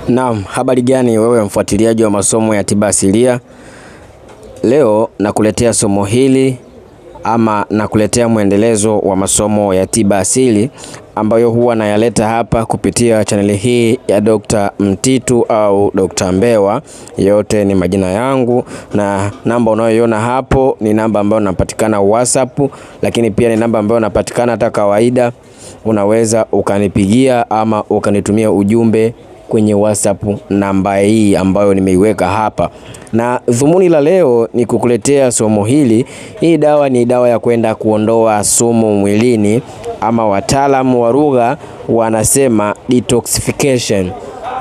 Naam, habari gani wewe mfuatiliaji wa masomo ya tiba asilia? Leo nakuletea somo hili ama nakuletea mwendelezo wa masomo ya tiba asili ambayo huwa nayaleta hapa kupitia chaneli hii ya Dr. Mtitu au Dr. Mbewa. Yote ni majina yangu, na namba unayoiona hapo ni namba ambayo napatikana WhatsApp, lakini pia ni namba ambayo napatikana hata kawaida. Unaweza ukanipigia ama ukanitumia ujumbe kwenye WhatsApp namba hii ambayo nimeiweka hapa. Na dhumuni la leo ni kukuletea somo hili. Hii dawa ni dawa ya kwenda kuondoa sumu mwilini, ama wataalamu wa lugha wanasema detoxification.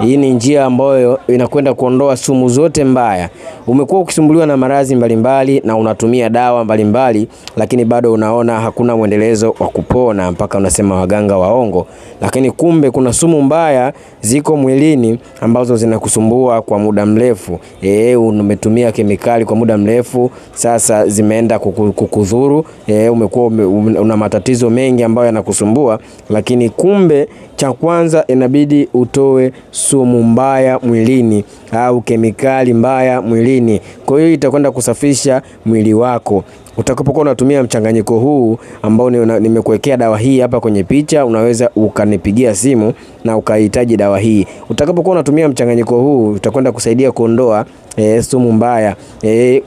Hii ni njia ambayo inakwenda kuondoa sumu zote mbaya. Umekuwa ukisumbuliwa na maradhi mbalimbali na unatumia dawa mbalimbali, lakini bado unaona hakuna mwendelezo wa kupona, mpaka unasema waganga waongo. Lakini kumbe kuna sumu mbaya ziko mwilini ambazo zinakusumbua kwa muda mrefu. Umetumia kemikali kwa muda mrefu, sasa zimeenda kukudhuru. Umekuwa una matatizo mengi ambayo yanakusumbua, lakini kumbe cha kwanza inabidi utoe sumu mbaya mwilini au kemikali mbaya mwilini. Kwa hiyo itakwenda kusafisha mwili wako. Utakapokuwa unatumia mchanganyiko huu ambao nimekuwekea dawa hii hapa kwenye picha, unaweza ukanipigia simu na ukahitaji dawa hii. Utakapokuwa unatumia mchanganyiko huu utakwenda kusaidia kuondoa sumu mbaya.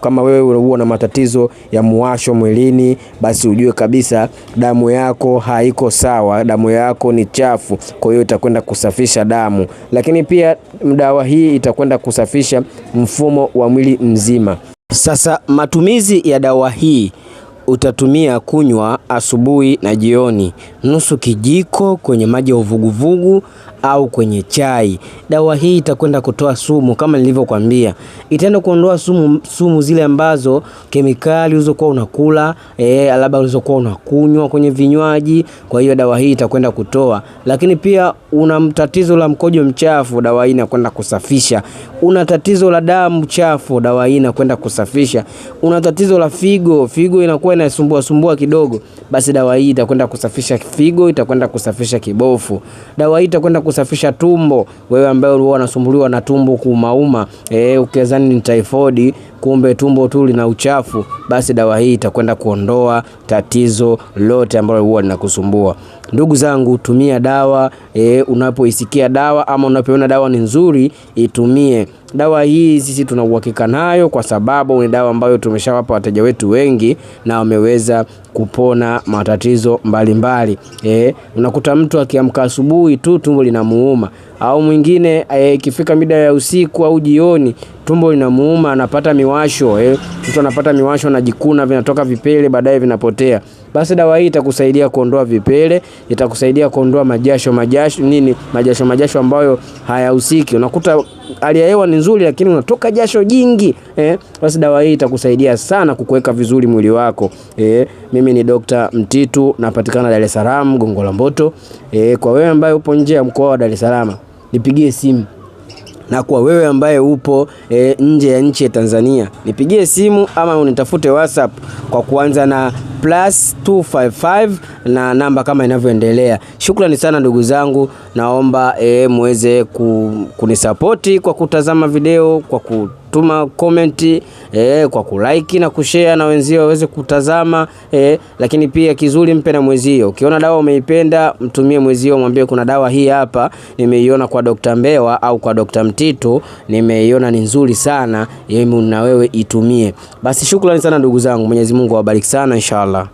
Kama wewe una matatizo ya muwasho mwilini, basi ujue kabisa damu yako haiko sawa, damu yako ni chafu. Kwa hiyo itakwenda kusafisha damu, lakini pia dawa hii itakwenda kusafisha mfumo wa mwili mzima. Sasa matumizi ya dawa hii, utatumia kunywa asubuhi na jioni, nusu kijiko kwenye maji ya uvuguvugu au kwenye chai. Dawa hii itakwenda kutoa sumu kama nilivyokuambia. Itaenda kuondoa sumu zile ambazo kemikali ulizokuwa unakula, labda ulizokuwa unakunywa kwenye vinywaji. Kwa hiyo dawa hii itakwenda kutoa. Lakini pia una tatizo la mkojo mchafu, dawa hii inakwenda kusafisha. Una tatizo la damu chafu, dawa hii inakwenda kusafisha. Una tatizo la figo inakuwa inasumbua kidogo, basi dawa hii itakwenda kusafisha figo, itakwenda kusafisha kibofu. Dawa hii itakwenda kusafisha tumbo. Wewe ambaye ulikuwa unasumbuliwa na tumbo kuumauma, ukizani ni typhoid, kumbe tumbo tu lina uchafu, basi dawa hii itakwenda kuondoa tatizo lote ambalo huwa linakusumbua. Ndugu zangu, tumia dawa. Unapoisikia dawa ama unapoona dawa ni nzuri, itumie. Dawa hii sisi tuna uhakika nayo kwa sababu ni dawa ambayo tumeshawapa wateja wetu wengi na wameweza kupona matatizo mbalimbali. Unakuta mtu akiamka asubuhi tu tumbo linamuuma, au mwingine ikifika mida ya usiku au jioni tumbo linamuuma, anapata miwasho. Mtu anapata miwasho, anajikuna, vinatoka vipele, baadaye vinapotea. Basi dawa hii itakusaidia kuondoa vipele, itakusaidia kuondoa majasho ambayo hayahusiki. Unakuta hali ya hewa ni nzuri lakini unatoka jasho jingi. Basi dawa hii itakusaidia sana kukuweka vizuri mwili wako. Mimi ni Dr. Mtitu, napatikana Dar es Salaam, Gongo la Mboto. Kwa wewe ambaye upo nje ya mkoa wa Dar es Salaam, nipigie simu. Na kwa wewe ambaye upo nje ya nchi ya Tanzania, nipigie simu ama unitafute WhatsApp kwa kuanza na +255 na namba kama inavyoendelea. Shukrani sana ndugu zangu, naomba muweze kunisapoti kwa kutazama video, kwa kutuma comment, kwa kulike na kushare na wenzio waweze kutazama. Lakini pia kizuri, mpe na mwezio. Ukiona dawa umeipenda, mtumie mwezio, mwambie kuna dawa hii hapa nimeiona kwa Dr. Mbewa au kwa Dr. Mtitu, nimeiona ni nzuri sana, na wewe itumie. Basi shukrani sana ndugu zangu, Mwenyezi Mungu awabariki sana inshallah.